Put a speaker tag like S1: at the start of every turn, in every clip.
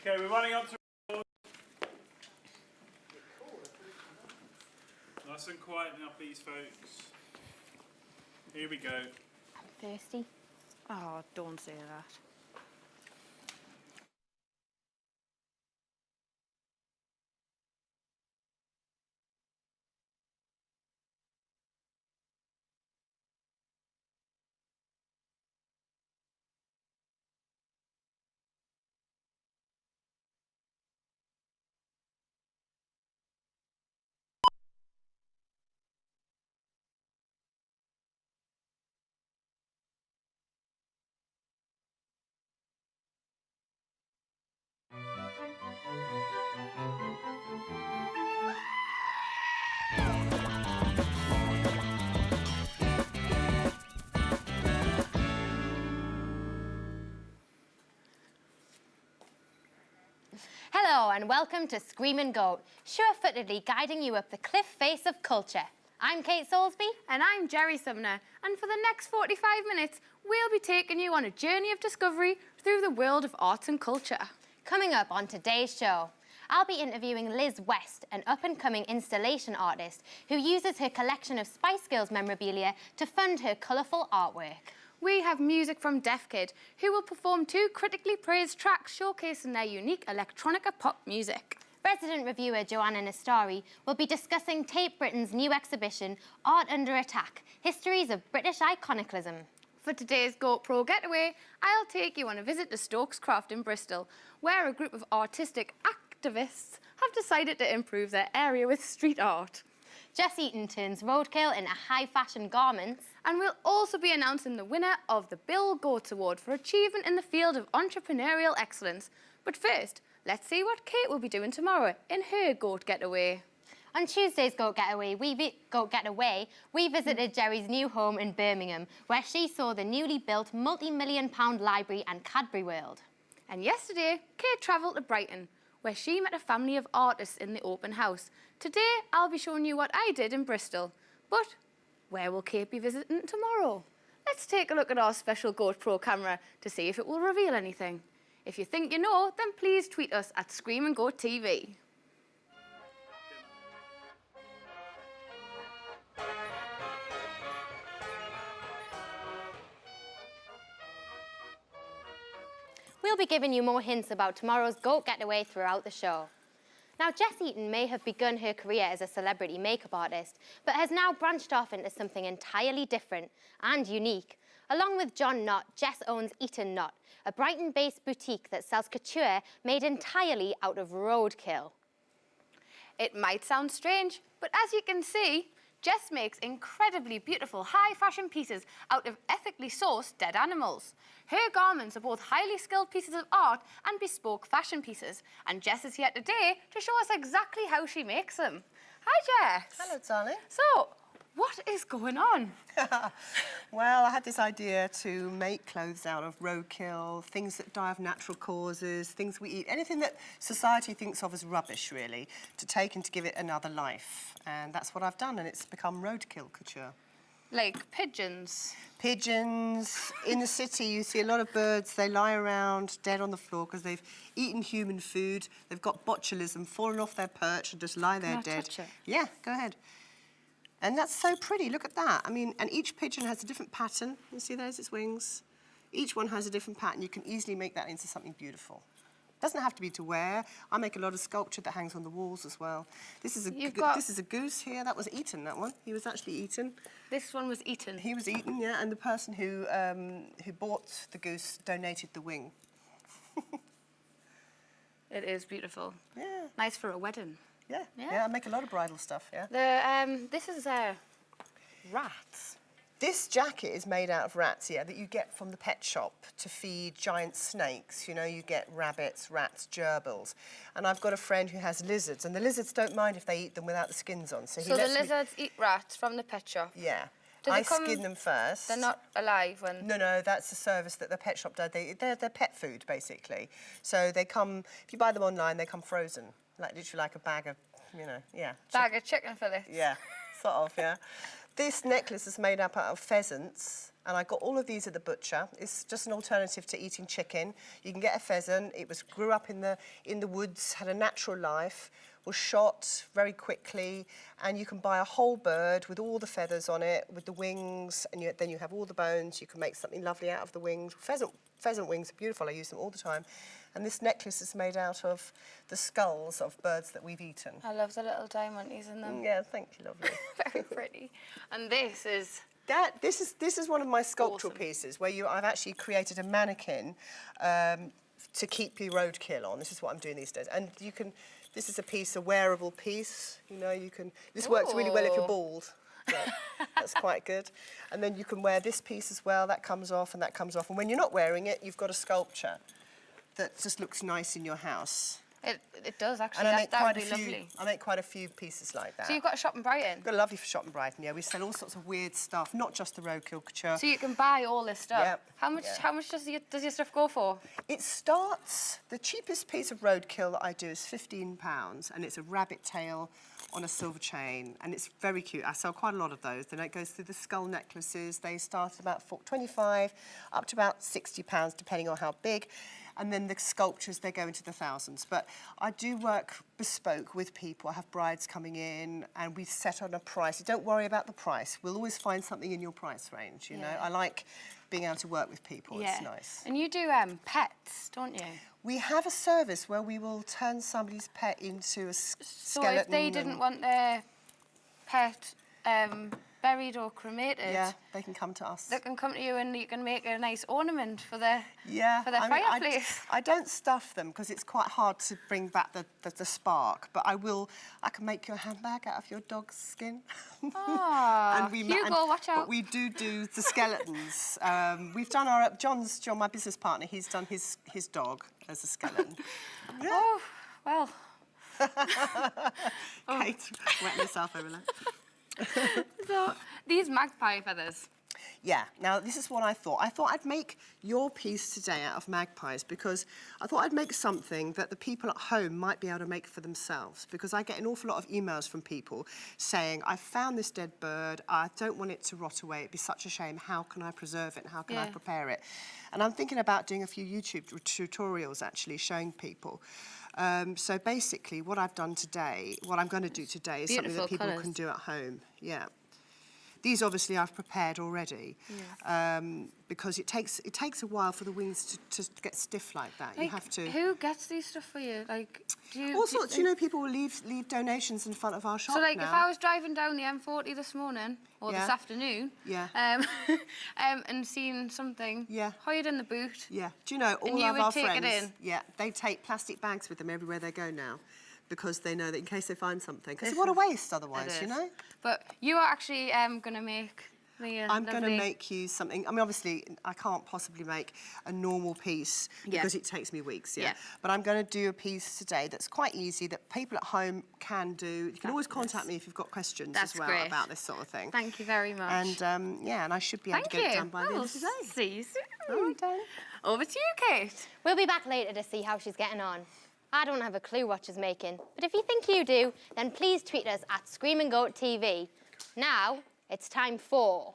S1: Okay, we're running up to record. Nice and quiet now, please, folks. Here we go.
S2: I'm thirsty.
S3: Oh, don't say that.
S2: Hello and welcome to Screamin' Goat, sure-footedly guiding you up the cliff face of culture. I'm Kate Soulsby.
S3: And I'm Jerry Sumner, and for the next 45 minutes, we'll be taking you on a journey of discovery through the world of arts and culture.
S2: Coming up on today's show, I'll be interviewing Liz West, an up-and-coming installation artist who uses her collection of Spice Girls memorabilia to fund her colourful artwork.
S3: We have music from Def Kid, who will perform 2 critically praised tracks showcasing their unique electronica pop music.
S2: Resident reviewer Joanna Nastari will be discussing Tate Britain's new exhibition, Art Under Attack, Histories of British Iconoclasm.
S3: For today's Goat Pro Getaway, I'll take you on a visit to Stokes Craft in Bristol, where a group of artistic activists have decided to improve their area with street art.
S2: Jess Eaton turns roadkill into high-fashion garments.
S3: And we'll also be announcing the winner of the Bill Goats Award for achievement in the field of entrepreneurial excellence. But first, let's see what Kate will be doing tomorrow in her Goat Getaway.
S2: On Tuesday's Goat Getaway, we visited Jerry's new home in Birmingham, where she saw the newly built multi-million-pound library and Cadbury World.
S3: And yesterday, Kate travelled to Brighton, where she met a family of artists in the open house. Today, I'll be showing you what I did in Bristol. But where will Kate be visiting tomorrow? Let's take a look at our special Goat Pro camera to see if it will reveal anything. If you think you know, then please tweet us at Screamin' Goat TV.
S2: We'll be giving you more hints about tomorrow's Goat Getaway throughout the show. Now, Jess Eaton may have begun her career as a celebrity makeup artist, but has now branched off into something entirely different and unique. Along with John Knott, Jess owns Eaton Knott, a Brighton-based boutique that sells couture made entirely out of roadkill.
S3: It might sound strange, but as you can see, Jess makes incredibly beautiful high-fashion pieces out of ethically sourced dead animals. Her garments are both highly skilled pieces of art and bespoke fashion pieces, and Jess is here today to show us exactly how she makes them. Hi, Jess.
S4: Hello, darling.
S3: So, what is going on?
S4: Well, I had this idea to make clothes out of roadkill, things that die of natural causes, things we eat, anything that society thinks of as rubbish, really, to take and to give it another life. And that's what I've done, and it's become roadkill couture.
S3: Like pigeons.
S4: Pigeons. In the city, you see a lot of birds. They lie around dead on the floor because they've eaten human food. They've got botulism, fallen off their perch and just lie there
S3: Can I
S4: dead.
S3: touch it?
S4: Yeah, go ahead. And that's so pretty. Look at that. I mean, and each pigeon has a different pattern. You see there's its wings. Each one has a different pattern. You can easily make that into something beautiful. Doesn't have to be to wear. I make a lot of sculpture that hangs on the walls as well. This is a goose here. That was eaten, that one. He was actually eaten.
S3: This one was eaten.
S4: He was eaten, yeah, and the person who bought the goose donated the wing.
S3: It is beautiful.
S4: Yeah.
S3: Nice for a wedding.
S4: Yeah.
S3: Yeah.
S4: Yeah, I make a lot of bridal stuff, yeah.
S3: This is rats.
S4: This jacket is made out of rats, yeah, that you get from the pet shop to feed giant snakes. You know, you get rabbits, rats, gerbils. And I've got a friend who has lizards, and the lizards don't mind if they eat them without the skins on. So
S3: the lizards eat rats from the pet shop?
S4: Yeah.
S3: Do
S4: I
S3: they come...
S4: skin them first.
S3: They're not alive when...
S4: No, that's the service that the pet shop does. They're pet food, basically. So they come, if you buy them online, they come frozen. Like, literally like a bag of, you know, yeah.
S3: Bag of chicken fillets?
S4: Yeah, sort of, yeah. This necklace is made up out of pheasants, And I got all of these at the butcher. It's just an alternative to eating chicken. You can get a pheasant. It grew up in the woods, had a natural life, was shot very quickly, and you can buy a whole bird with all the feathers on it, with the wings, and then you have all the bones. You can make something lovely out of the wings. Pheasant wings are beautiful. I use them all the time. And this necklace is made out of the skulls of birds that we've eaten.
S3: I love the little diamantes in them.
S4: Yeah, thank you, lovely.
S3: Very pretty. And this is...
S4: This is one of my sculptural
S3: Awesome.
S4: pieces where I've actually created a mannequin to keep your roadkill on. This is what I'm doing these days. And this is a wearable piece. This works really well if you're bald. So that's quite good. And then you can wear this piece as well. That comes off and that comes off. And when you're not wearing it, you've got a sculpture that just looks nice in your house.
S3: It does, actually.
S4: And
S3: That would be lovely.
S4: I make quite a few pieces like that.
S3: So you've got a shop in Brighton?
S4: Got a lovely shop in Brighton, yeah. We sell all sorts of weird stuff, not just the roadkill couture.
S3: So you can buy all this stuff?
S4: Yep.
S3: How much does your stuff go for?
S4: It starts, the cheapest piece of roadkill that I do is £15, and it's a rabbit tail on a silver chain, and it's very cute. I sell quite a lot of those. Then it goes through the skull necklaces. They start at about £25 up to about £60, depending on how big. And then the sculptures, they go into the thousands. But I do work bespoke with people. I have brides coming in, and we set on a price. Don't worry about the price. We'll always find something in your price range, you know. I like being able to work with people. It's nice.
S3: And you do pets, don't you?
S4: We have a service where we will turn somebody's pet into a skeleton.
S3: So if they didn't want their pet buried or cremated,
S4: yeah, they can come to us.
S3: they can come to you and you can make a nice ornament for their fireplace.
S4: I don't stuff them because it's quite hard to bring back the spark, but I can make you a handbag out of your dog's skin.
S3: Ah, Hugo, watch out.
S4: But we do the skeletons. We've done John, my business partner, he's done his dog as a skeleton. Yeah.
S3: Oh, well.
S4: Kate, wetting yourself over there.
S3: So, these magpie feathers.
S4: Yeah, now this is what I thought. I thought I'd make your piece today out of magpies because I thought I'd make something that the people at home might be able to make for themselves, because I get an awful lot of emails from people saying, I found this dead bird, I don't want it to rot away, it'd be such a shame, how can I preserve it and how can I prepare it? And I'm thinking about doing a few YouTube tutorials actually showing people. So basically what I'm going to do today is something that people can do at home. Yeah. These obviously I've prepared already, because it takes a while for the wings to get stiff like that.
S3: Like,
S4: you have to.
S3: Who gets these stuff for you? Like,
S4: All sorts. You know, people will leave donations in front of our shop.
S3: So, like,
S4: now.
S3: if I was driving down the M40 this morning or this afternoon, and seen something, hired in the boot.
S4: Yeah. Do you know all
S3: and you
S4: of
S3: would
S4: our
S3: take
S4: friends?
S3: it in.
S4: Yeah, they take plastic bags with them everywhere they go now, because they know that in case they find something, because what a waste otherwise, you know.
S3: But you are actually going to make me a
S4: I'm going to make you something. I mean, obviously, I can't possibly make a normal piece because it takes me weeks, But I'm going to do a piece today that's quite easy, that people at home can do. You can always contact me if you've got questions as well about this sort of thing.
S3: Thank you very much.
S4: And, and I should be able to get it done by
S3: Well,
S4: this.
S3: see you soon.
S4: All right, darling.
S3: Over to you, Kate.
S2: We'll be back later to see how she's getting on. I don't have a clue what she's making, but if you think you do, then please tweet us at Screaming Goat TV. Now, it's time for...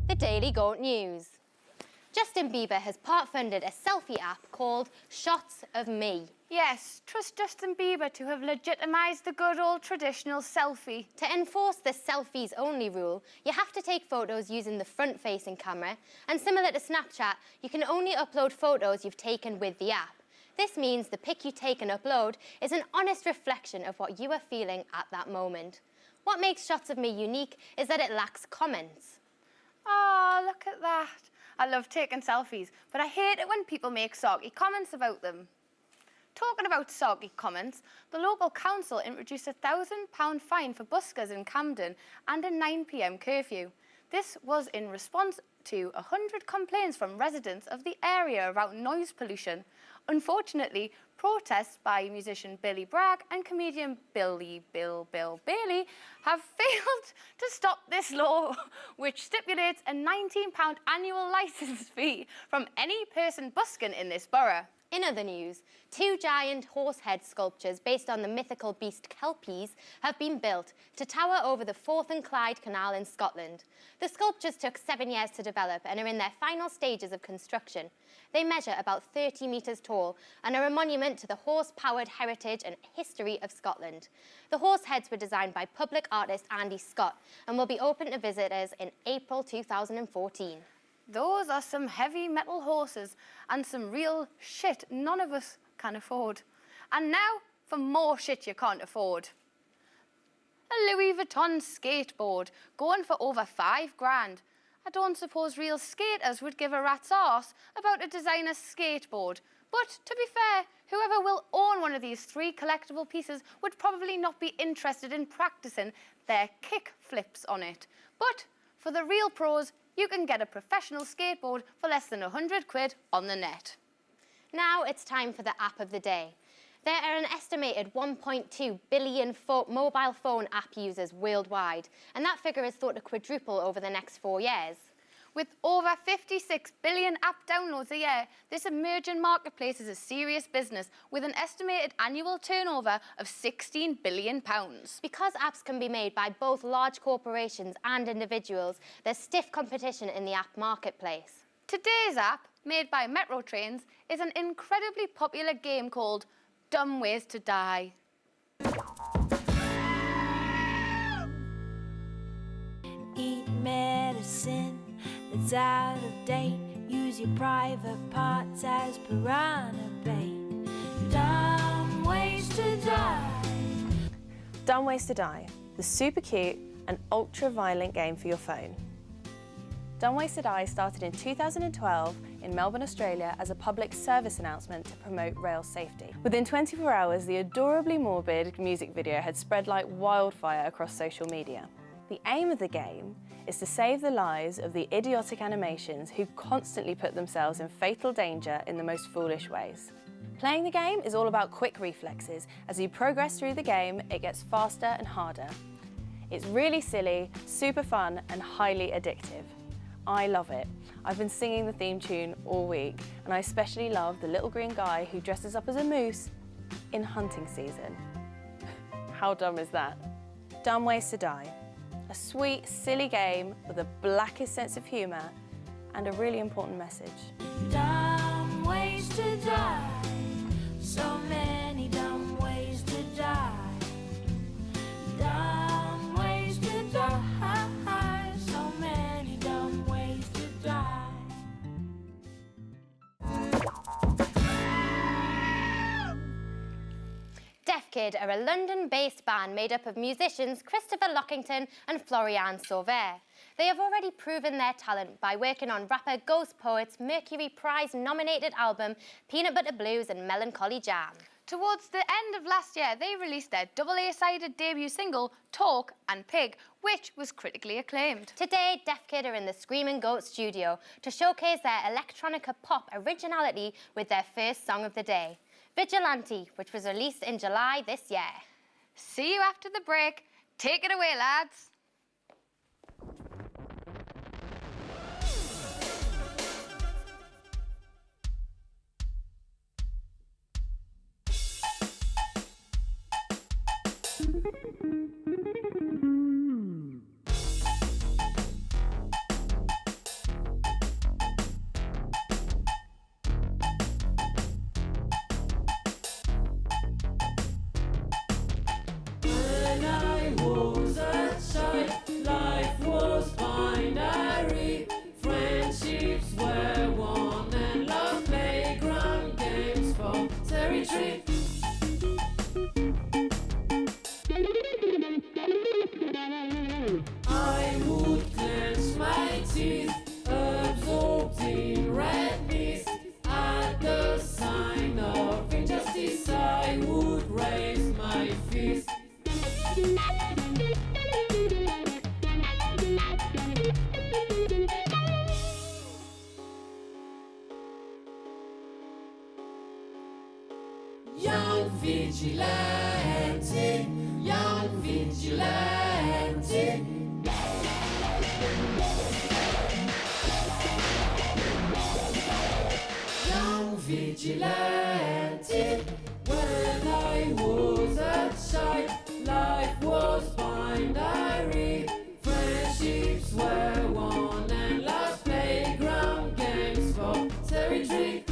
S2: the Daily Goat News. Justin Bieber has part-funded a selfie app called Shots of Me.
S3: Yes, trust Justin Bieber to have legitimised the good old traditional selfie.
S2: To enforce the selfies only rule, you have to take photos using the front-facing camera, and similar to Snapchat, you can only upload photos you've taken with the app. This means the pic you take and upload is an honest reflection of what you are feeling at that moment. What makes Shots of Me unique is that it lacks comments.
S3: Oh, look at that. I love taking selfies, but I hate it when people make soggy comments about them. Talking about soggy comments, the local council introduced a £1,000 fine for buskers in Camden and a 9 p.m. curfew. This was in response to 100 complaints from residents of the area about noise pollution. Unfortunately, protests by musician Billy Bragg and comedian Bill Bailey have failed to stop this law, which stipulates a £19 annual licence fee from any person busking in this borough.
S2: In other news, 2 giant horse head sculptures based on the mythical beast Kelpies have been built to tower over the Forth and Clyde Canal in Scotland. The sculptures took 7 years to develop and are in their final stages of construction. They measure about 30 metres tall and are a monument to the horse-powered heritage and history of Scotland. The horse heads were designed by public artist Andy Scott and will be open to visitors in April 2014.
S3: Those are some heavy metal horses and some real shit none of us can afford. And now for more shit you can't afford. A Louis Vuitton skateboard going for over £5,000. I don't suppose real skaters would give a rat's arse about a designer skateboard. But to be fair, whoever will own one of these 3 collectible pieces would probably not be interested in practicing their kick flips on it. But for the real pros, you can get a professional skateboard for less than £100 on the net.
S2: Now it's time for the app of the day. There are an estimated 1.2 billion mobile phone app users worldwide, and that figure is thought to quadruple over the next 4 years.
S3: With over 56 billion app downloads a year, this emerging marketplace is a serious business with an estimated annual turnover of £16 billion.
S2: Because apps can be made by both large corporations and individuals, there's stiff competition in the app marketplace.
S3: Today's app, made by Metro Trains, is an incredibly popular game called Dumb Ways to Die.
S5: Eat medicine that's out of date. Use your private parts as piranha bait. Dumb ways to die.
S6: Dumb Ways to Die, the super cute and ultra violent game for your phone. Dumb Ways to Die started in 2012 in Melbourne, Australia as a public service announcement to promote rail safety. Within 24 hours, the adorably morbid music video had spread like wildfire across social media. The aim of the game is to save the lives of the idiotic animations who constantly put themselves in fatal danger in the most foolish ways. Playing the game is all about quick reflexes. As you progress through the game, it gets faster and harder. It's really silly, super fun, and highly addictive. I love it. I've been singing the theme tune all week, and I especially love the little green guy who dresses up as a moose in hunting season. How dumb is that? Dumb Ways to Die. A sweet, silly game with the blackest sense of humour and a really important message.
S5: Dumb ways to die. So many dumb ways to die. Dumb ways to die. So many dumb ways to die.
S2: Deaf Kid are a London-based band made up of musicians Christopher Lockington and Florian Sauveur. They have already proven their talent by working on rapper Ghost Poet's Mercury Prize-nominated album Peanut Butter Blues and Melancholy Jam.
S3: Towards the end of last year, they released their AA-sided debut single, Talk and Pig, which was critically acclaimed.
S2: Today, Deaf Kid are in the Screaming Goat studio to showcase their electronica pop originality with their first song of the day, Vigilante, which was released in July this year.
S3: See you after the break. Take it away, lads.
S5: Young vigilante, young vigilante. Young vigilante. vigilante. When I was a child, life was binary. Friendships were won and lost, playground games for territory.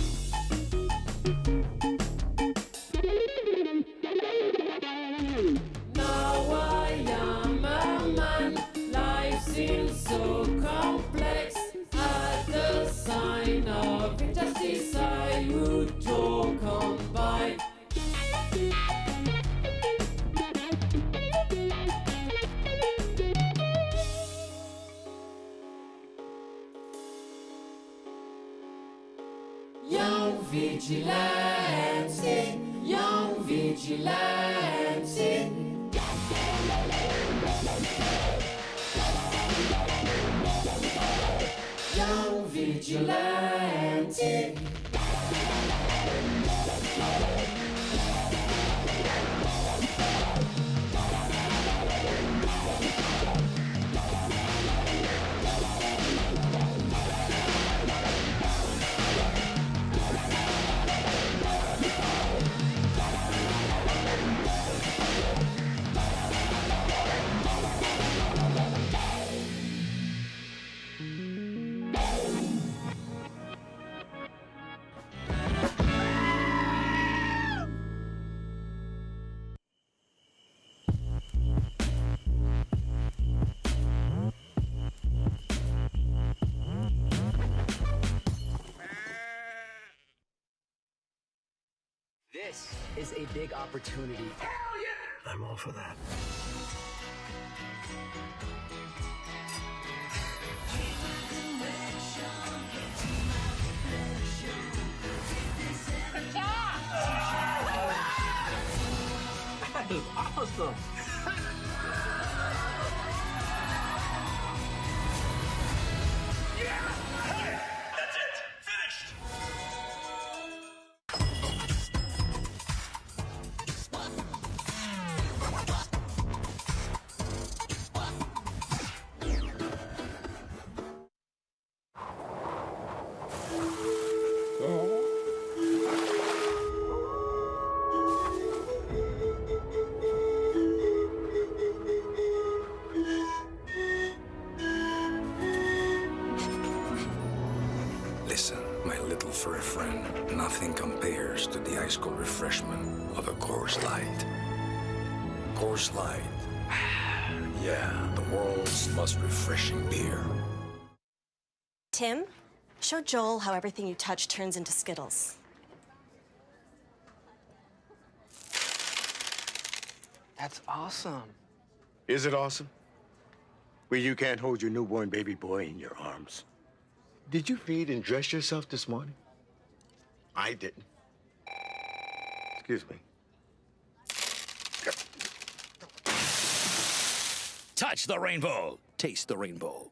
S5: Now I am a man, life seems so complex. At the sign of injustice I would talk on by. Young vigilante, young vigilante. Young vigilante.
S7: This is a big opportunity. Hell yeah! I'm all for that. That is awesome!
S8: That's it! Finished!
S9: Listen, my little furry friend, nothing compares to the ice cold refreshment of a Coors Light. Coors Light. Yeah, the world's most refreshing beer.
S10: Tim, show Joel how everything you touch turns into Skittles.
S7: That's awesome.
S8: Is it awesome? Well, you can't hold your newborn baby boy in your arms. Did you feed and dress yourself this morning? I didn't. Excuse me.
S11: Touch the rainbow. Taste the rainbow.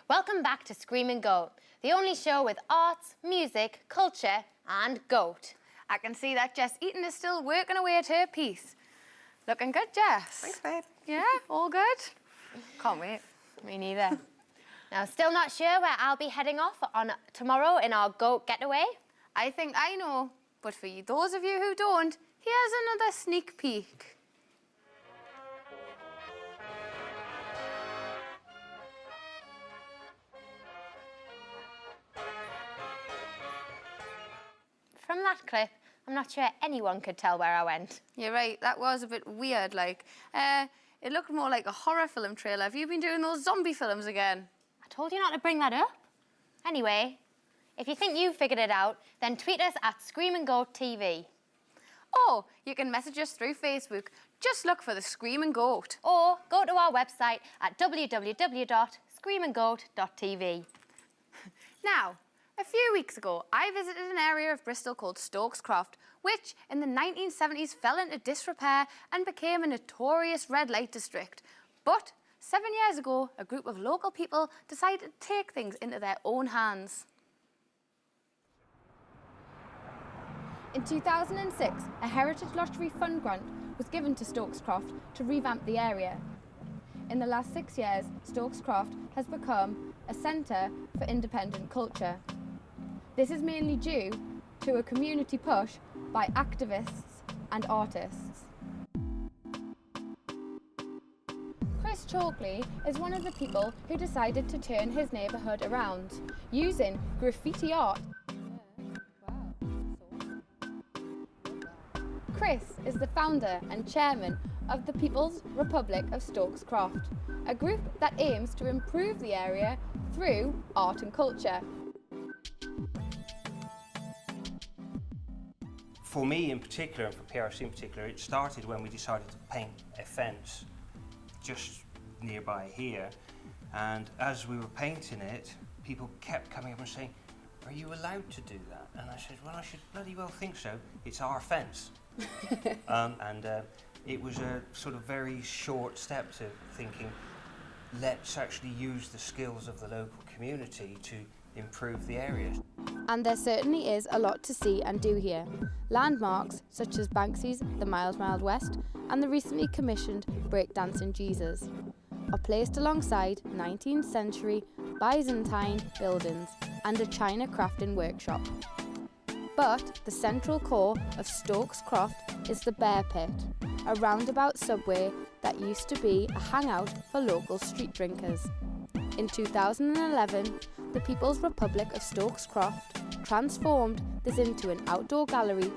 S2: Welcome back to Screaming Goat, the only show with arts, music, culture and goat.
S3: I can see that Jess Eaton is still working away at her piece. Looking good, Jess.
S4: Thanks, babe.
S3: Yeah, all good? Can't wait.
S2: Me neither. Now, still not sure where I'll be heading off on tomorrow in our goat getaway?
S3: I think I know, but for those of you who don't, here's another sneak peek.
S2: From that clip, I'm not sure anyone could tell where I went.
S3: You're right, that was a bit weird, like. It looked more like a horror film trailer. Have you been doing those zombie films again?
S2: I told you not to bring that up. Anyway, if you think you've figured it out, then tweet us at Screaming Goat TV.
S3: Or you can message us through Facebook. Just look for the Screaming Goat.
S2: Or go to our website at www.screaminggoat.tv.
S3: Now, a few weeks ago, I visited an area of Bristol called Stokes Croft, which in the 1970s fell into disrepair and became a notorious red light district. But 7 years ago, a group of local people decided to take things into their own hands. In 2006, a Heritage Lottery Fund grant was given to Stokescroft to revamp the area. In the last 6 years, Stokescroft has become a centre for independent culture. This is mainly due to a community push by activists and artists. Chris Chalkley is one of the people who decided to turn his neighbourhood around using graffiti art. Chris is the founder and chairman of the People's Republic of Stokescroft, a group that aims to improve the area through art and culture.
S12: For me in particular, and for PRC in particular, it started when we decided to paint a fence just nearby here. And as we were painting it, people kept coming up and saying, "Are you allowed to do that?" And I said, "Well, I should bloody well think so. It's our fence." It was a sort of very short step to thinking, let's actually use the skills of the local community to improve the area.
S3: And there certainly is a lot to see and do here. Landmarks such as Banksy's The Mild Mild West and the recently commissioned Breakdancing Jesus are placed alongside 19th century Byzantine buildings and a China crafting workshop. But the central core of Stokescroft is the Bear Pit, a roundabout subway that used to be a hangout for local street drinkers. In 2011, the People's Republic of Stokescroft transformed this into an outdoor gallery.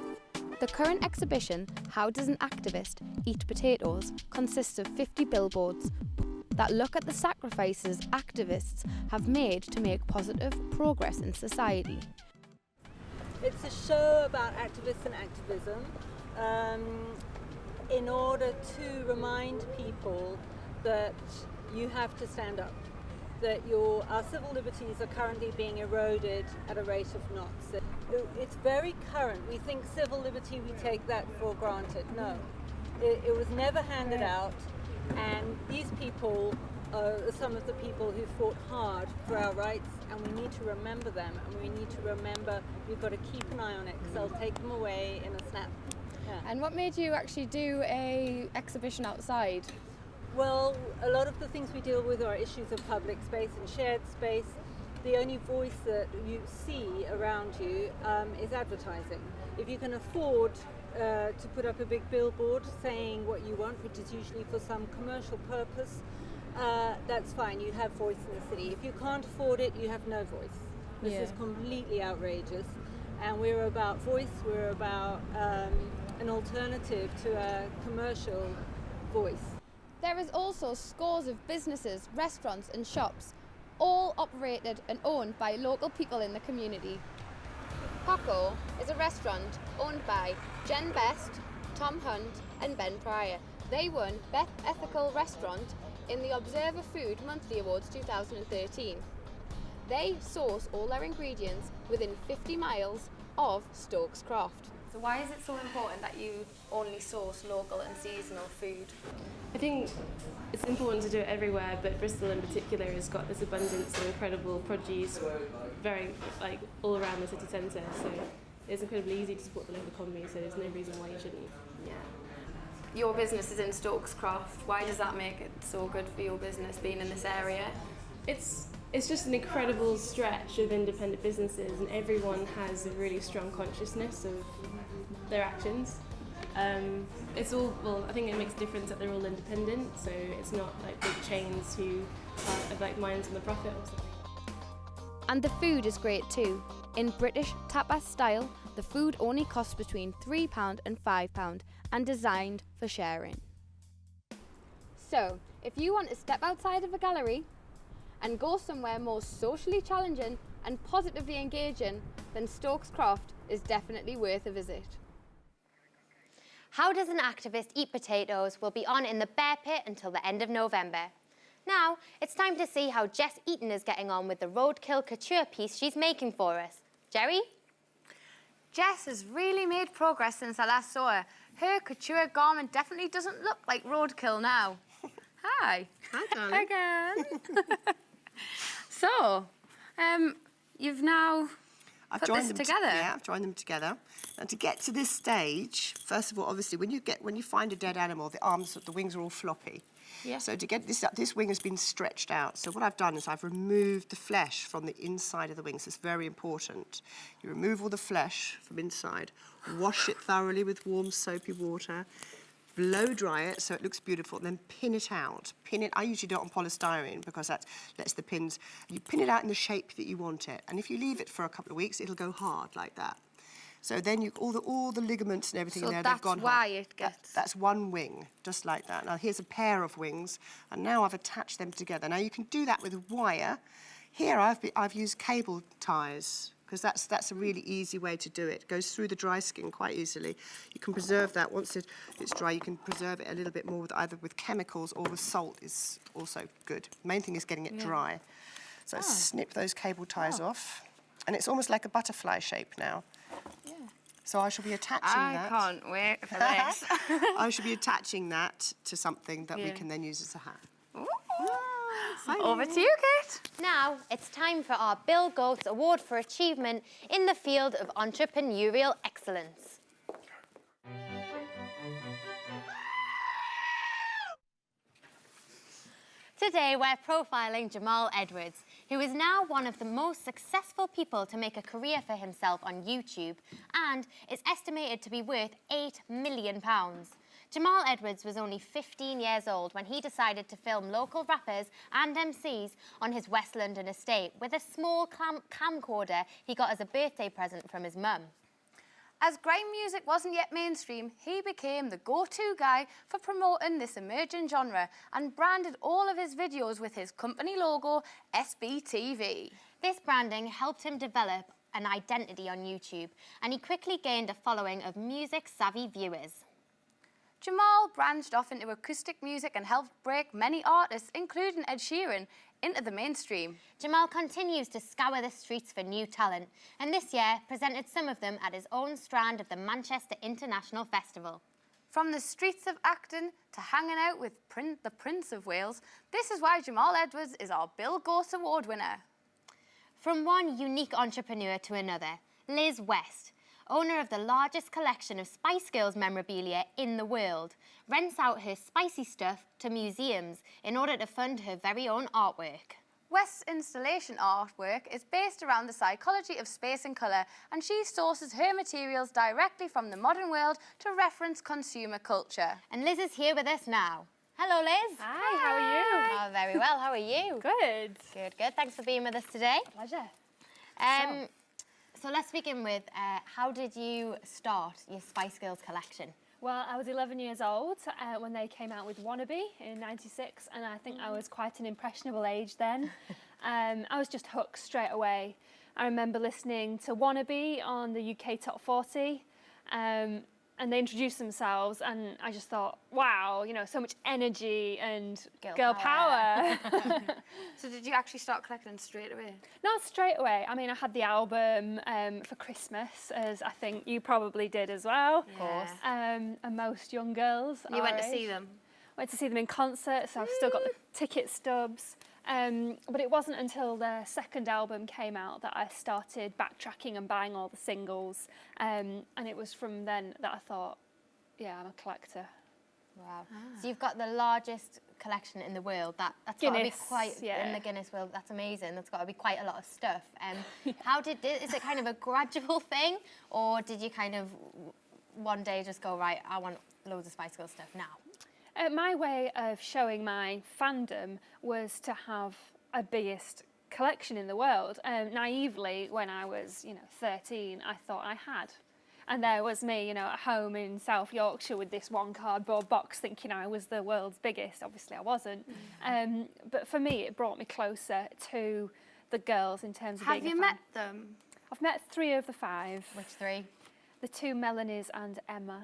S3: The current exhibition, How Does an Activist Eat Potatoes?, consists of 50 billboards that look at the sacrifices activists have made to make positive progress in society.
S13: It's a show about activists and activism in order to remind people that you have to stand up, that our civil liberties are currently being eroded at a rate of knots. It's very current. We think civil liberty, we take that for granted. No, it was never handed out, and these people are some of the people who fought hard for our rights, and we need to remember them, and we need to remember we've got to keep an eye on it because they'll take them away in a snap. Yeah.
S3: And what made you actually do an exhibition outside?
S13: Well, a lot of the things we deal with are issues of public space and shared space. The only voice that you see around you is advertising. If you can afford to put up a big billboard saying what you want, which is usually for some commercial purpose, that's fine, you have voice in the city. If you can't afford it, you have no voice. This is completely outrageous. And we're about voice, we're about an alternative to a commercial voice.
S3: There is also scores of businesses, restaurants and shops, all operated and owned by local people in the community. Paco is a restaurant owned by Jen Best, Tom Hunt and Ben Pryor. They won Best Ethical Restaurant in the Observer Food Monthly Awards 2013. They source all their ingredients within 50 miles of Stokescroft.
S6: So why is it so important that you only source local and seasonal food?
S14: I think it's important to do it everywhere, but Bristol in particular has got this abundance of incredible produce very all around the city centre, so it's incredibly easy to support the local economy, so there's no reason why you shouldn't.
S6: Yeah. Your business is in Stokescroft. Why does that make it so good for your business being in this area?
S14: It's just an incredible stretch of independent businesses, and everyone has a really strong consciousness of their actions. I think it makes a difference that they're all independent, so it's not like big chains who are like minds on the profit or something.
S3: And the food is great too. In British tapas style, the food only costs between £3 and £5 and designed for sharing. So, if you want to step outside of a gallery and go somewhere more socially challenging and positively engaging, then Stokescroft is definitely worth a visit.
S2: How Does an Activist Eat Potatoes will be on in the Bear Pit until the end of November. Now, it's time to see how Jess Eaton is getting on with the roadkill couture piece she's making for us. Jerry?
S3: Jess has really made progress since I last saw her. Her couture garment definitely doesn't look like roadkill now. Hi.
S4: Hi, darling.
S3: Hi again. So, you've now... Put this together?
S4: Yeah, I've joined them together. And to get to this stage, first of all, obviously, when you find a dead animal, the wings are all floppy.
S3: Yeah.
S4: So to get this wing has been stretched out. So what I've done is I've removed the flesh from the inside of the wings. It's very important. You remove all the flesh from inside, wash it thoroughly with warm soapy water, blow dry it so it looks beautiful, and then pin it out. Pin it. I usually do it on polystyrene because that lets the pins. You pin it out in the shape that you want it, and if you leave it for a couple of weeks, it'll go hard like that. So then all the ligaments and everything
S3: So
S4: there,
S3: that's
S4: they've gone
S3: why
S4: hard.
S3: it gets...
S4: That's one wing, just like that. Now here's a pair of wings, and now I've attached them together. Now you can do that with wire. Here I've used cable ties, because that's a really easy way to do it. It goes through the dry skin quite easily. You can preserve that. Once it's dry, you can preserve it a little bit more with either with chemicals or with salt is also good. The main thing is getting it dry. So snip those cable ties off. And it's almost like a butterfly shape now. Yeah. So I shall be attaching that.
S3: I can't wait for this.
S4: I shall be attaching that to something that we can then use as a hat.
S3: Over to you, Kate.
S2: Now it's time for our Bill Gates Award for Achievement in the field of entrepreneurial excellence. Today we're profiling Jamal Edwards, who is now one of the most successful people to make a career for himself on YouTube and is estimated to be worth £8 million. Jamal Edwards was only 15 years old when he decided to film local rappers and MCs on his West London estate with a small camcorder he got as a birthday present from his mum.
S3: As grime music wasn't yet mainstream, he became the go-to guy for promoting this emerging genre and branded all of his videos with his company logo, SBTV.
S2: This branding helped him develop an identity on YouTube, and he quickly gained a following of music-savvy viewers.
S3: Jamal branched off into acoustic music and helped break many artists, including Ed Sheeran, into the mainstream.
S2: Jamal continues to scour the streets for new talent, and this year presented some of them at his own strand of the Manchester International Festival.
S3: From the streets of Acton to hanging out with the Prince of Wales, this is why Jamal Edwards is our Bill Gates Award winner.
S2: From one unique entrepreneur to another, Liz West, owner of the largest collection of Spice Girls memorabilia in the world, rents out her spicy stuff to museums in order to fund her very own artwork.
S3: West's installation artwork is based around the psychology of space and colour, and she sources her materials directly from the modern world to reference consumer culture.
S2: And Liz is here with us now. Hello, Liz.
S15: Hi, how are you?
S2: Oh, very well. How are you?
S15: Good.
S2: Good, good. Thanks for being with us today.
S15: Pleasure.
S2: So let's begin with, how did you start your Spice Girls collection?
S15: Well, I was 11 years old when they came out with Wannabe in '96, and I think I was quite an impressionable age then. I was just hooked straight away. I remember listening to Wannabe on the UK Top 40, and they introduced themselves, and I just thought, wow, you know, so much energy and girl power.
S3: So did you actually start collecting straight away?
S15: Not straight away. I mean, I had the album for Christmas, as I think you probably did as well.
S3: Of course.
S15: And most young girls.
S3: You went to see them?
S15: Went to see them in concert, so I've still got the ticket stubs. But it wasn't until their second album came out that I started backtracking and buying all the singles. And it was from then that I thought, yeah, I'm a collector.
S2: Wow. So you've got the largest collection in the world. That's got to be quite,
S15: yeah.
S2: in the Guinness World, that's amazing. That's got to be quite a lot of stuff. How is it kind of a gradual thing, or did you kind of one day just go, right, I want loads of Spice Girls stuff now?
S15: My way of showing my fandom was to have a biggest collection in the world. Naively, when I was, 13, I thought I had. And there was me, at home in South Yorkshire with this one cardboard box thinking I was the world's biggest. Obviously, I wasn't. But for me, it brought me closer to the girls in terms of being a fan.
S3: Have you met them?
S15: I've met 3 of the 5.
S2: Which 3?
S15: The 2 Melanies and Emma.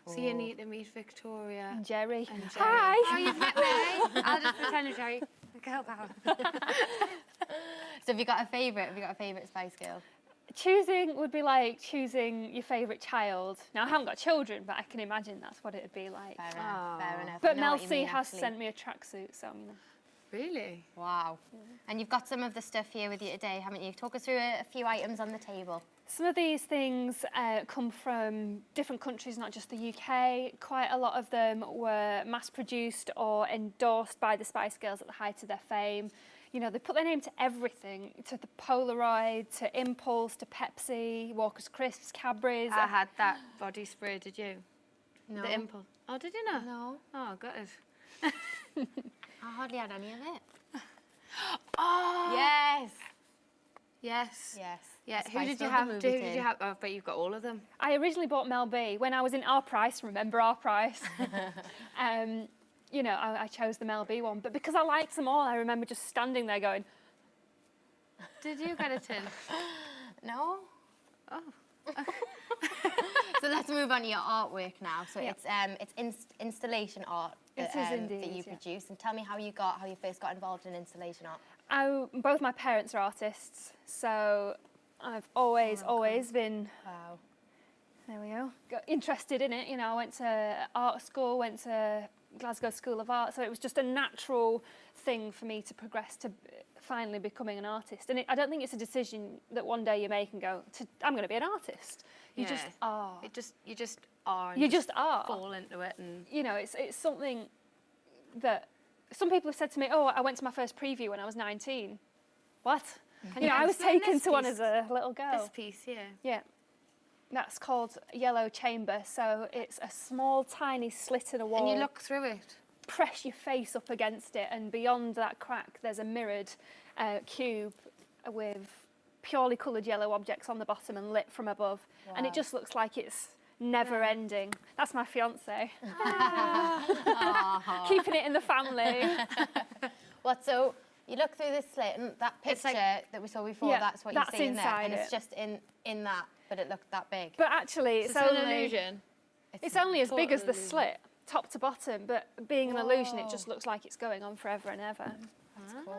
S3: So you need to meet Victoria.
S15: And Jerry.
S3: And Jerry.
S15: Hi.
S3: Oh, you've met me. I'll just pretend you're Jerry. Girl power.
S2: So have you got a favourite? Have you got a favourite Spice Girl?
S15: Choosing would be like choosing your favourite child. Now, I haven't got children, but I can imagine that's what it would be like.
S2: Fair enough, fair enough.
S15: But Mel C has sent me a tracksuit, so,
S3: Really?
S2: Wow. And you've got some of the stuff here with you today, haven't you? Talk us through a few items on the table.
S15: Some of these things come from different countries, not just the UK. Quite a lot of them were mass-produced or endorsed by the Spice Girls at the height of their fame. You know, they put their name to everything, to the Polaroid, to Impulse, to Pepsi, Walker's Crisps, Cadbury's.
S3: I had that body spray, did you?
S2: No.
S3: The Impulse. Oh, did you not?
S2: No.
S3: Oh, got it.
S2: I hardly had any of it.
S3: Oh!
S2: Yes.
S3: Yes.
S2: Yes.
S3: Yeah,
S2: The
S3: who
S2: Spice
S3: did you
S2: Girls,
S3: have?
S2: the
S3: Who
S2: movie
S3: did you
S2: tin.
S3: have? Oh, but you've got all of them.
S15: I originally bought Mel B when I was in Our Price, remember Our Price? You know, I chose the Mel B one, but because I liked them all, I remember just standing there going,
S3: Did you get a tin?
S2: No.
S3: Oh.
S2: So let's move on to your artwork now. So
S15: Yeah.
S2: it's installation art that,
S15: It is
S2: that
S15: indeed,
S2: you
S15: yeah.
S2: produce. And tell me how you first got involved in installation art.
S15: both my parents are artists, so I've always been,
S2: Wow.
S15: there we go, got interested in it. You know, I went to art school, went to Glasgow School of Art, so it was just a natural thing for me to progress to finally becoming an artist. And I don't think it's a decision that one day you make and go, I'm going to be an artist. You just are.
S3: You just are. And
S15: You just are.
S3: Fall into it, and
S15: you know, it's something that some people have said to me, oh, I went to my first preview when I was 19. What? You know, I was taken to one as a little girl.
S3: This piece here.
S15: Yeah. That's called Yellow Chamber. So it's a small, tiny slit in a wall.
S3: And you look through it.
S15: Press your face up against it, and beyond that crack, there's a mirrored cube with purely coloured yellow objects on the bottom and lit from above. And it just looks like it's never ending. That's my fiance. Keeping it in the family.
S2: What, so you look through this slit and that picture that we saw before,
S15: Yeah,
S2: that's what you
S15: that's
S2: see in there.
S15: inside
S2: And it's
S15: it.
S2: just in that, but it looked that big.
S15: But actually, it's
S3: an
S15: only
S3: illusion.
S15: It's only as big as the
S3: illusion.
S15: slit, top to bottom, but being an illusion, it just looks like it's going on forever and ever.
S2: That's cool.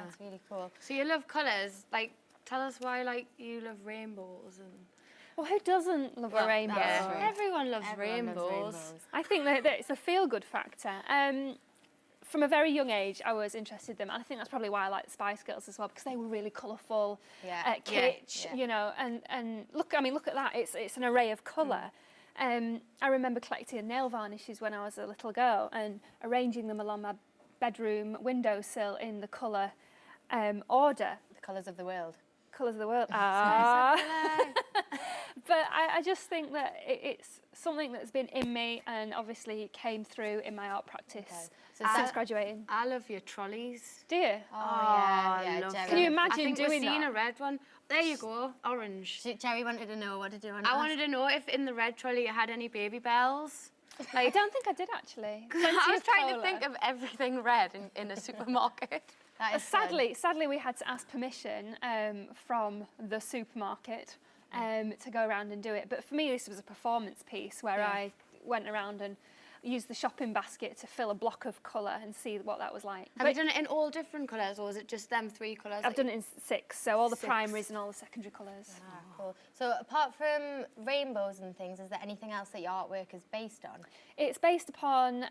S2: That's really cool.
S3: So you love colours. Like, tell us why, like, you love rainbows and.
S15: Well, who doesn't love a rainbow?
S2: that's true.
S3: Everyone loves
S2: Everyone loves
S3: rainbows.
S15: I think that it's a feel-good factor. From a very young age, I was interested in them. And I think that's probably why I like the Spice Girls as well, because they were really colourful, kitsch, you know. And look, I mean, look at that. It's an array of colour. I remember collecting nail varnishes when I was a little girl and arranging them along my bedroom windowsill in the colour order.
S2: The colours of the world.
S15: Colours of the world. But I just think that it's something that's been in me and obviously came through in my art practice since graduating.
S3: I love your trolleys.
S15: Do you?
S2: Yeah,
S3: love
S2: Jerry.
S15: Can you
S3: them.
S15: imagine
S3: I think
S15: doing
S3: we've seen
S15: that?
S3: a red one. There you go, orange.
S2: Jerry wanted to know, what did you want to
S3: I
S2: ask?
S3: wanted to know if in the red trolley you had any baby bells.
S15: I don't think I did actually.
S3: I was trying to think of everything red in a supermarket.
S2: That is fun.
S15: Sadly, we had to ask permission from the supermarket to go around and do it. But for me, this was a performance piece where I went around and used the shopping basket to fill a block of colour and see what that was like.
S3: Have you done it in all different colours, or is it just them 3 colours?
S15: I've done it in 6, so all the
S3: 6.
S15: primaries and all the secondary colours.
S2: Ah, cool. So apart from rainbows and things, is there anything else that your artwork is based on?
S15: It's based upon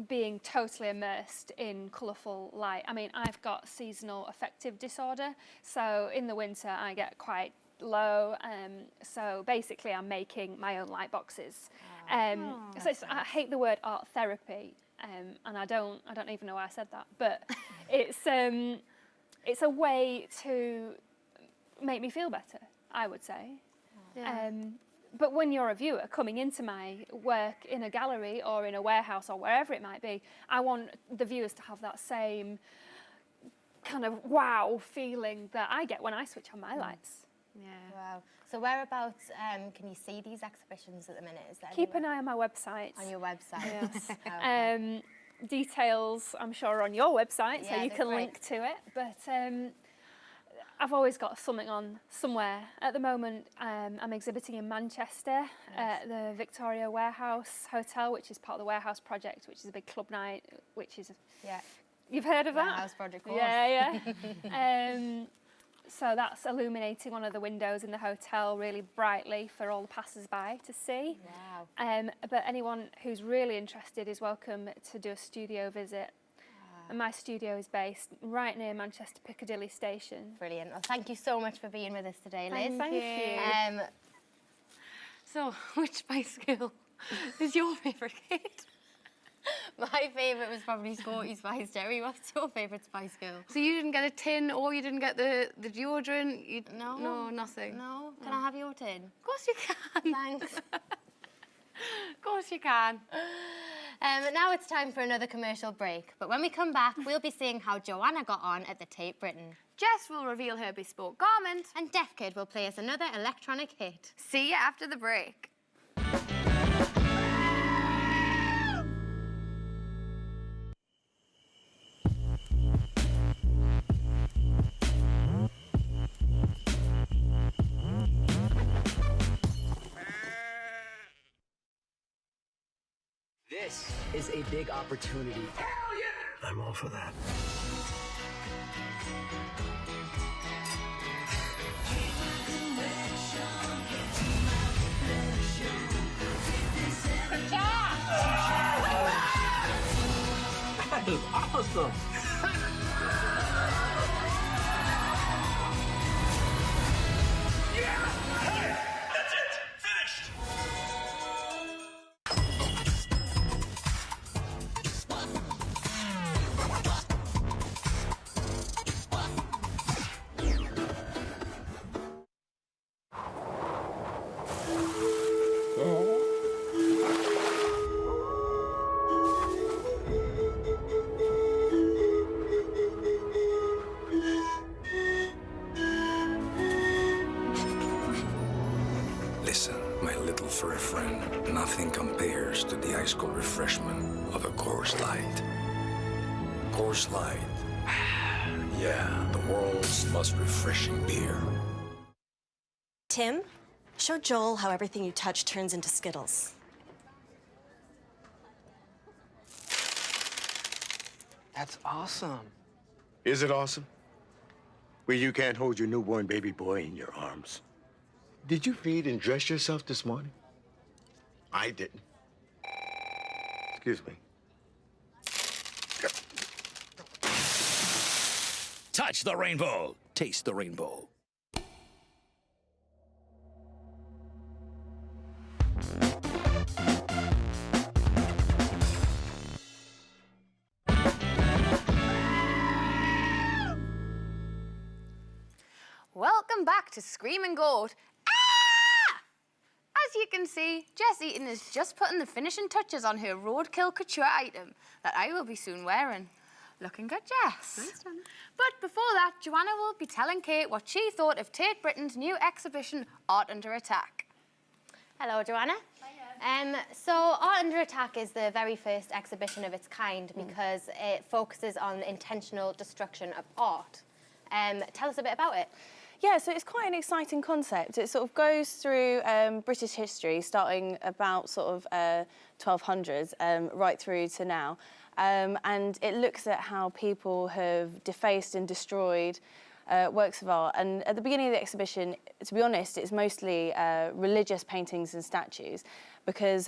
S15: being totally immersed in colourful light. I mean, I've got seasonal affective disorder, so in the winter I get quite low. So basically, I'm making my own light boxes. So I hate the word art therapy, and I don't even know why I said that. But it's a way to make me feel better, I would say.
S3: Yeah.
S15: But when you're a viewer coming into my work in a gallery or in a warehouse or wherever it might be, I want the viewers to have that same kind of wow feeling that I get when I switch on my lights.
S3: Yeah.
S2: Wow. So whereabouts can you see these exhibitions at the minute? Is there
S15: Keep an eye on my website.
S2: on your website?
S15: Yes.
S2: Okay.
S15: Details, I'm sure, are on your website, so
S2: Yeah,
S15: you
S2: they're
S15: can
S2: great.
S15: link to it. But I've always got something on somewhere. At the moment, I'm exhibiting in Manchester at the Victoria Warehouse Hotel, which is part of the Warehouse Project, which is a big club night, which is...
S2: Yeah.
S15: You've heard of that?
S2: Warehouse Project, of course.
S15: Yeah. So that's illuminating one of the windows in the hotel really brightly for all the passers-by to see.
S2: Wow.
S15: But anyone who's really interested is welcome to do a studio visit and my studio is based right near Manchester Piccadilly Station.
S2: Brilliant. Well, thank you so much for being with us today, Liz.
S3: Thank you. So, which Spice Girl is your favourite kid?
S2: My favourite was probably Sporty Spice. Jerry, what's your favourite Spice Girl?
S3: So you didn't get a tin, or you didn't get the deodorant?
S2: No.
S3: No, nothing.
S2: No. Can I have your tin?
S3: Of course you can.
S2: Thanks.
S3: Of course you can.
S2: Now it's time for another commercial break. But when we come back, we'll be seeing how Joanna got on at the Tate Britain.
S3: Jess will reveal her bespoke garment.
S2: And Deaf Kid will play us another electronic hit.
S3: See you after the break.
S7: This is a big opportunity. Hell yeah! I'm all for that. That is awesome!
S9: Listen, my little furry friend, nothing compares to the ice cold refreshment of a Coors Light. Coors Light. Yeah, the world's most refreshing beer.
S10: Tim, show Joel how everything you touch turns into Skittles.
S7: That's awesome.
S8: Is it awesome? Well, you can't hold your newborn baby boy in your arms. Did you feed and dress yourself this morning? I didn't. Excuse me.
S11: Touch the rainbow. Taste the rainbow.
S3: Welcome back to Screaming Goat. Ah! As you can see, Jess Eaton is just putting the finishing touches on her roadkill couture item that I will be soon wearing. Looking good, Jess.
S4: Thanks, Joanna.
S3: But before that, Joanna will be telling Kate what she thought of Tate Britain's new exhibition, Art Under Attack.
S2: Hello, Joanna. So Art Under Attack is the very first exhibition of its kind because it focuses on intentional destruction of art. Tell us a bit about it.
S6: Yeah, so it's quite an exciting concept. It sort of goes through British history, starting about sort of 1200s, right through to now. And it looks at how people have defaced and destroyed works of art. And at the beginning of the exhibition, to be honest, it's mostly religious paintings and statues, because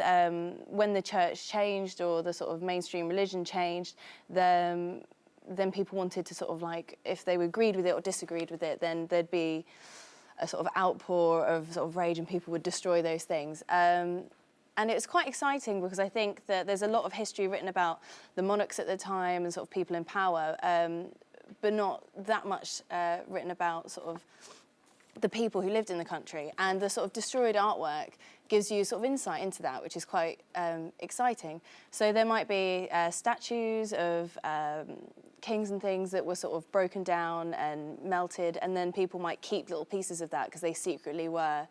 S6: when the church changed or the sort of mainstream religion changed, then people wanted to sort of like, if they agreed with it or disagreed with it, then there'd be a sort of outpour of sort of rage and people would destroy those things. And it's quite exciting because I think that there's a lot of history written about the monarchs at the time and sort of people in power, but not that much written about sort of the people who lived in the country. And the sort of destroyed artwork gives you sort of insight into that, which is quite exciting. So there might be statues of kings and things that were sort of broken down and melted, and then people might keep little pieces of that because they secretly were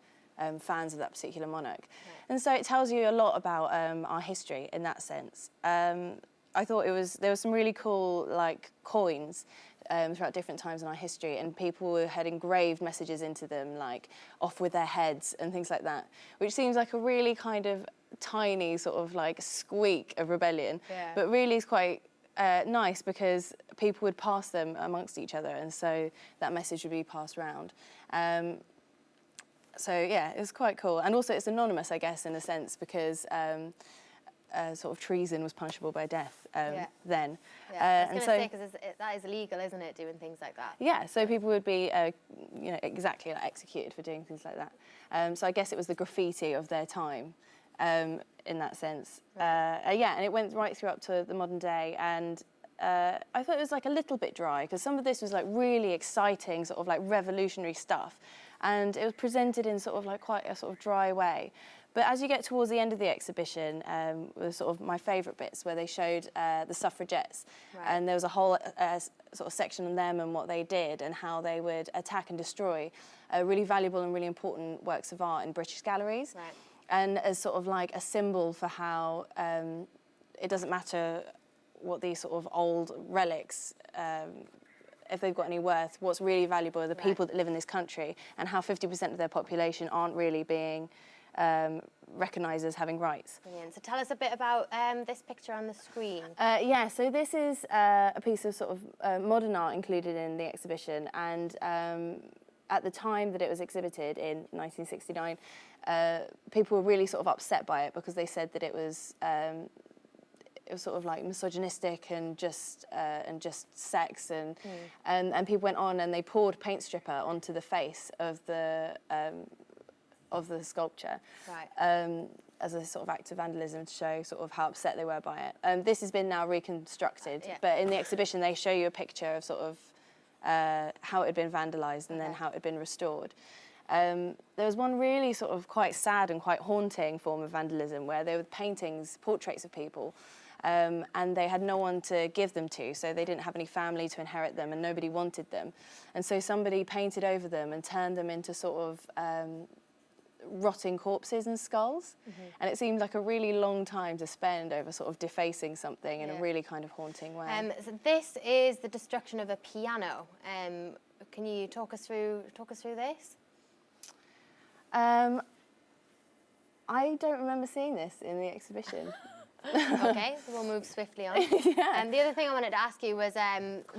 S6: fans of that particular monarch. Right. And so it tells you a lot about our history in that sense. I thought there were some really cool like coins throughout different times in our history, and people had engraved messages into them like "off with their heads" and things like that, which seems like a really kind of tiny sort of like squeak of rebellion, but really is quite nice because people would pass them amongst each other, and so that message would be passed around. So yeah, it was quite cool. And also it's anonymous, I guess, in a sense, because sort of treason was punishable by death then.
S2: Yeah, I was going to say, because that is illegal, isn't it, doing things like that?
S6: Yeah, so people would be, you know, exactly like executed for doing things like that. So I guess it was the graffiti of their time in that sense. Right. Yeah, and it went right through up to the modern day, and I thought it was like a little bit dry, because some of this was like really exciting, sort of like revolutionary stuff, and it was presented in sort of like quite a sort of dry way. But as you get towards the end of the exhibition, were sort of my favourite bits, where they showed the suffragettes, and there was a whole sort of section on them and what they did and how they would attack and destroy really valuable and really important works of art in British galleries, and as sort of like a symbol for how it doesn't matter what these sort of old relics, if they've got any worth, what's really valuable are the people that live in this country, and how 50% of their population aren't really being recognised as having rights.
S2: Brilliant. So tell us a bit about this picture on the screen.
S6: Yeah, so this is a piece of sort of modern art included in the exhibition, and at the time that it was exhibited in 1969, people were really sort of upset by it, because they said that it was sort of like misogynistic and just sex, and people went on and they poured paint stripper onto the face of the sculpture, as a sort of act of vandalism to show sort of how upset they were by it. This has been now reconstructed, but in the exhibition they show you a picture of sort of how it had been vandalised and then how it had been restored. There was one really sort of quite sad and quite haunting form of vandalism, where there were paintings, portraits of people, and they had no one to give them to, so they didn't have any family to inherit them, and nobody wanted them. And so somebody painted over them and turned them into sort of rotting corpses and skulls. And it seemed like a really long time to spend over sort of defacing something in a really kind of haunting way.
S2: So this is the destruction of a piano. Can you talk us through this?
S6: I don't remember seeing this in the exhibition.
S2: Okay, so we'll move swiftly on. And the other thing I wanted to ask you was,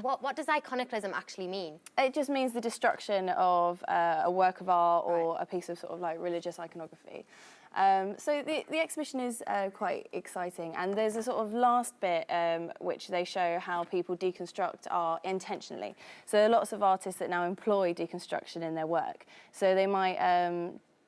S2: what does iconoclasm actually mean?
S6: It just means the destruction of a work of art or a piece of sort of like religious iconography. So the exhibition is quite exciting, and there's a sort of last bit which they show how people deconstruct art intentionally. So there are lots of artists that now employ deconstruction in their work. So they might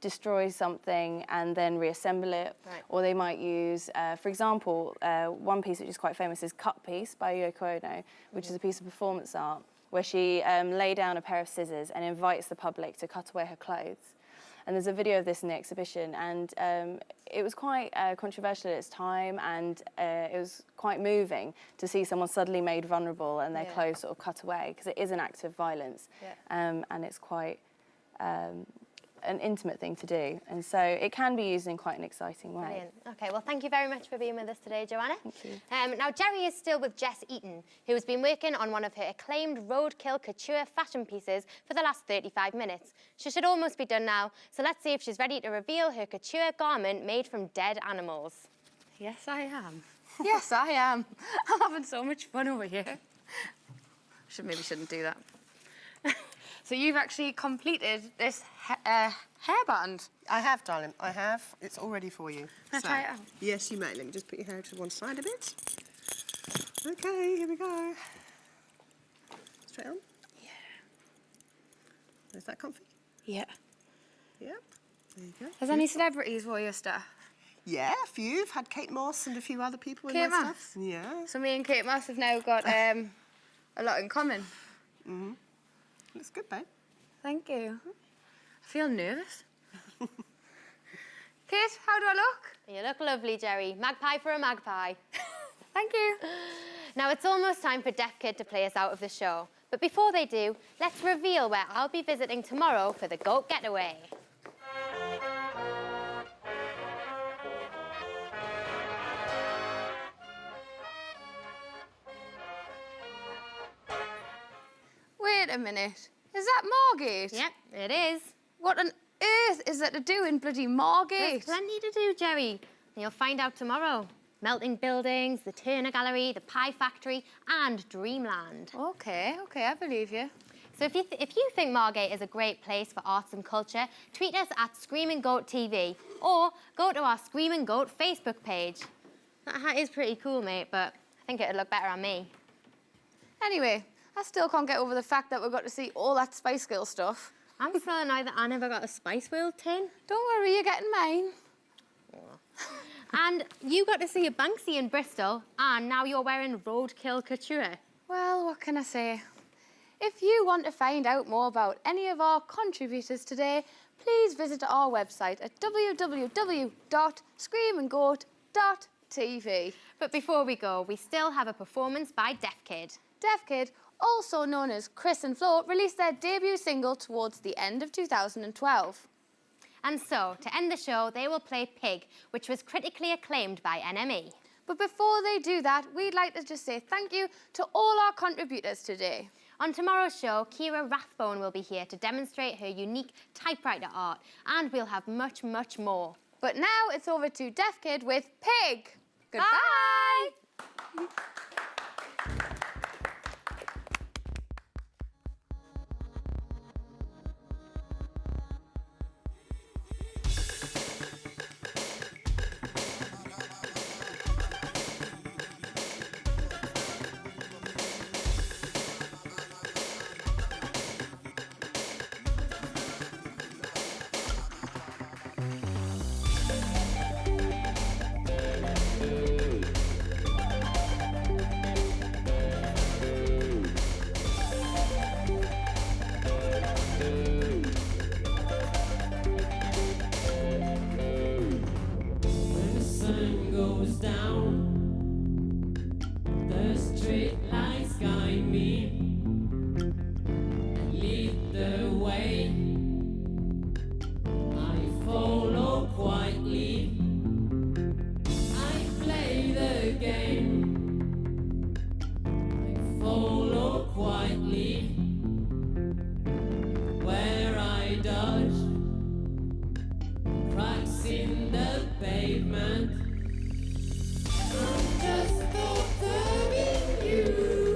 S6: destroy something and then reassemble it, or they might use, for example, one piece which is quite famous is Cut Piece by Yoko Ono, which is a piece of performance art where she laid down a pair of scissors and invites the public to cut away her clothes. And there's a video of this in the exhibition, and it was quite controversial at its time, and it was quite moving to see someone suddenly made vulnerable and their clothes sort of cut away, because it is an act of violence, and it's quite an intimate thing to do, and so it can be used in quite an exciting way.
S2: Brilliant. Okay, well, thank you very much for being with us today, Joanna.
S6: Thank you.
S2: Now, Jerry is still with Jess Eaton, who has been working on one of her acclaimed roadkill couture fashion pieces for the last 35 minutes. She should almost be done now, so let's see if she's ready to reveal her couture garment made from dead animals.
S3: Yes, I am. Yes, I am. I'm having so much fun over here. Maybe shouldn't do that. So you've actually completed this hairband.
S4: I have, darling. I have. It's all ready for you.
S3: Can I try it out?
S4: Yes, you may. Let me just put your hair to one side a bit. Okay, here we go. Straight on?
S3: Yeah.
S4: Is that comfy?
S3: Yeah.
S4: Yep. There you go.
S3: Has any celebrities wore your stuff?
S4: Yeah, a few. I've had Kate Moss and a few other people in
S3: Kate
S4: my
S3: Moss?
S4: stuff. Yeah.
S3: So me and Kate Moss have now got a lot in common.
S4: Mm-hmm. Looks good, babe.
S3: Thank you. I feel nervous. Kate, how do I look?
S2: You look lovely, Jerry. Magpie for a magpie.
S3: Thank you.
S2: Now, it's almost time for Deaf Kid to play us out of the show. But before they do, let's reveal where I'll be visiting tomorrow for the Goat Getaway.
S3: Wait a minute. Is that Margate?
S2: Yep, it is.
S3: What on earth is there to do in bloody Margate?
S2: There's plenty to do, Jerry. And you'll find out tomorrow. Melting Buildings, the Turner Gallery, the Pie Factory, and Dreamland.
S3: Okay, I believe you.
S2: So if you think Margate is a great place for arts and culture, tweet us at Screaming Goat TV, or go to our Screaming Goat Facebook page. That hat is pretty cool, mate, but I think it'd look better on me.
S3: Anyway, I still can't get over the fact that we got to see all that Spice Girl stuff.
S2: I'm so annoyed that I never got a Spice World tin.
S3: Don't worry, you're getting mine.
S2: And you got to see a Banksy in Bristol, and now you're wearing roadkill couture.
S3: Well, what can I say? If you want to find out more about any of our contributors today, please visit our website at www.screamandgoat.tv.
S2: But before we go, we still have a performance by Deaf Kid.
S3: Deaf Kid, also known as Chris and Flo, released their debut single towards the end of 2012.
S2: And so, to end the show, they will play Pig, which was critically acclaimed by NME.
S3: But before they do that, we'd like to just say thank you to all our contributors today.
S2: On tomorrow's show, Kira Rathbone will be here to demonstrate her unique typewriter art, and we'll have much, much more.
S3: But now it's over to Deaf Kid with Pig. Goodbye.
S2: Bye.
S5: When the sun goes down, the street lights guide me and lead the way. I follow quietly. I play the game. I follow quietly. Where I dodge cracks in the pavement. I'm just observing you.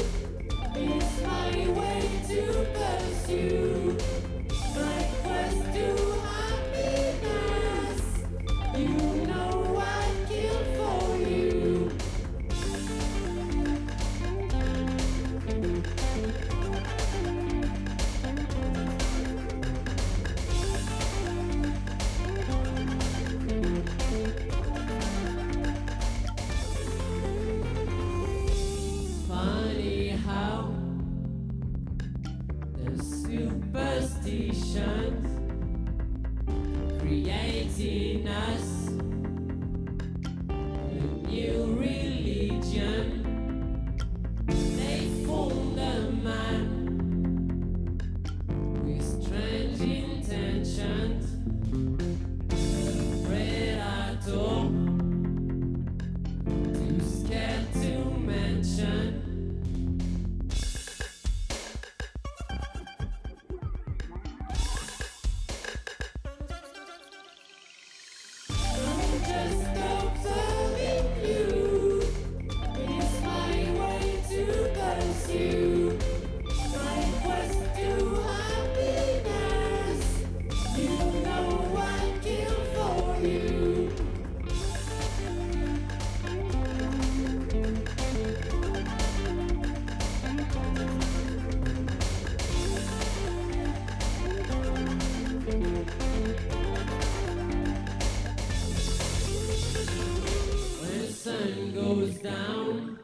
S5: It's my way to pursue my quest to happiness. You know I'd kill for you. Funny how the superstitions creating us a new religion. They formed a man with strange intentions, a predator too scared to mention. I'm just observing you. It's my way to pursue my quest to happiness. You know I'd kill for you. When the sun goes down,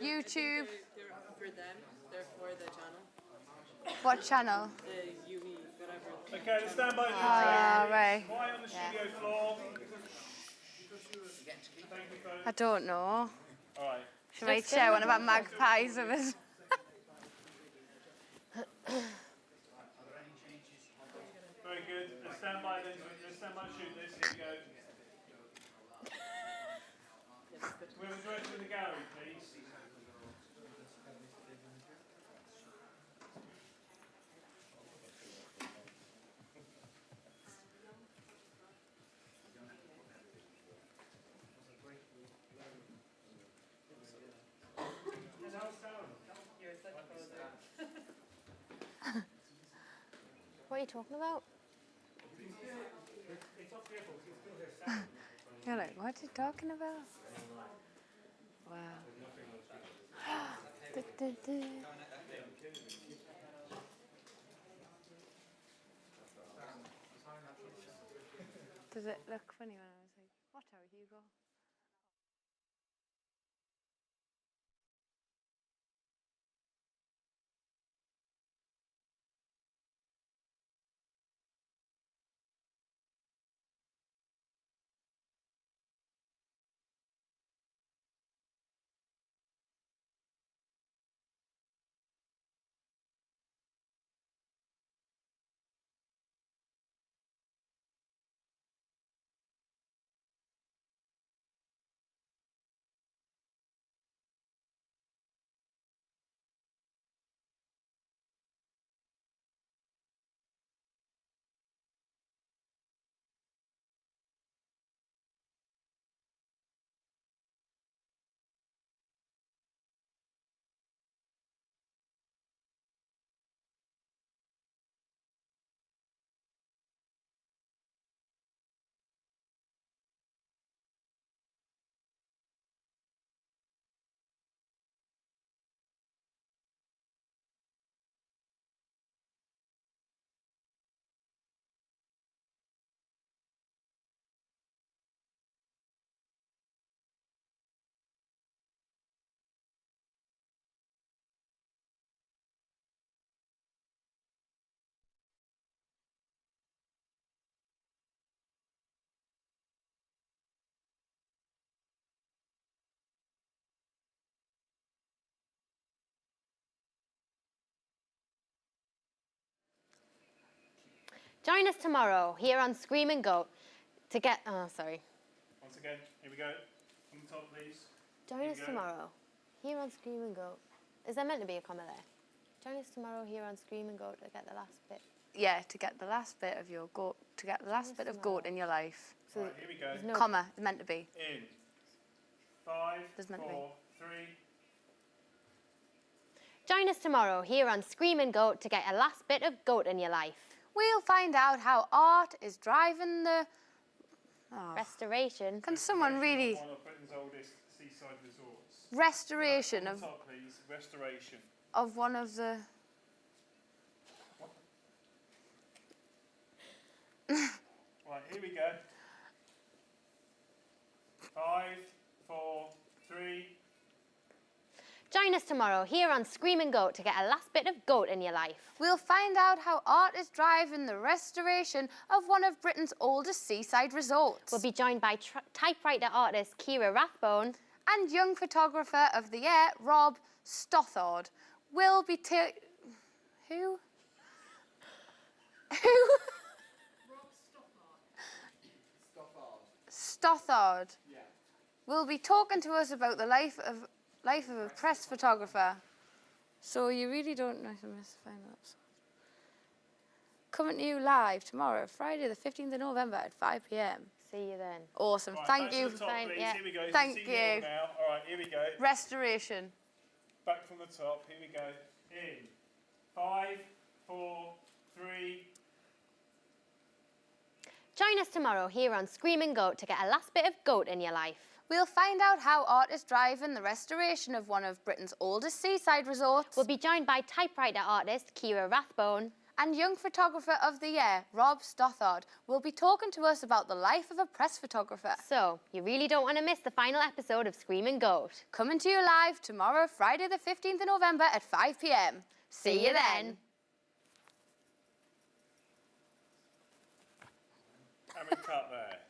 S3: YouTube.
S16: They're for them. They're for the channel.
S3: What channel?
S16: The UE, whatever.
S1: Okay, stand by the
S3: right.
S1: Quiet on the studio floor. Thank you, folks.
S3: I don't know.
S1: All right.
S3: Should I share one of our magpies with us?
S1: Very good. Let's stand by then. Let's stand by to shoot this. Here we go. We have a director in the gallery, please.
S2: What are you talking about?
S3: You're like, what are you talking about? Wow. Does it look funny when I was like, what are Hugo?
S2: Join us tomorrow here on Screaming Goat to get... Oh, sorry.
S1: Once again, here we go. From the top, please.
S2: Join us tomorrow here on Screaming Goat. Is there meant to be a comma there? Join us tomorrow here on Screaming Goat to get the last bit.
S3: Yeah, to get the last bit of your goat, to get the last bit of goat in your life.
S1: So right, here we go.
S2: No
S3: comma is meant to be.
S1: In 5,
S3: There's meant to
S1: 4,
S3: be.
S1: 3.
S2: Join us tomorrow here on Screaming Goat to get a last bit of goat in your life.
S3: We'll find out how art is driving the...
S2: Restoration.
S3: Can someone really...
S1: One of Britain's oldest seaside resorts.
S3: Restoration
S1: On
S3: of...
S1: the top, please. Restoration.
S3: Of one of the...
S1: Right, here we go. 5, 4, 3.
S2: Join us tomorrow here on Screaming Goat to get a last bit of goat in your life.
S3: We'll find out how art is driving the restoration of one of Britain's oldest seaside resorts.
S2: We'll be joined by typewriter artist Kira Rathbone
S3: and young photographer of the year, Rob Stothard. We'll be Who? Who? Stothard. Yeah. Will be talking to us about the life of a press photographer. So you really don't know how to find that. Coming to you live tomorrow, Friday the 15th of November at 5 p.m.
S2: See you then.
S3: Awesome.
S1: Right,
S3: Thank you.
S1: Back to the top, please.
S2: Yeah.
S1: Here we go.
S3: Thank
S1: See
S3: you.
S1: all now. All right, here we go.
S3: Restoration.
S1: Back from the top. Here we go. In 5, 4, 3.
S2: Join us tomorrow here on Screaming Goat to get a last bit of goat in your life.
S3: We'll find out how art is driving the restoration of one of Britain's oldest seaside resorts.
S2: We'll be joined by typewriter artist Kira Rathbone
S3: And Young Photographer of the Year, Rob Stothard, will be talking to us about the life of a press photographer.
S2: So, you really don't want to miss the final episode of Screaming Goat.
S3: Coming to you live tomorrow, Friday the 15th of November at 5 p.m. See you then.
S1: How many cut there?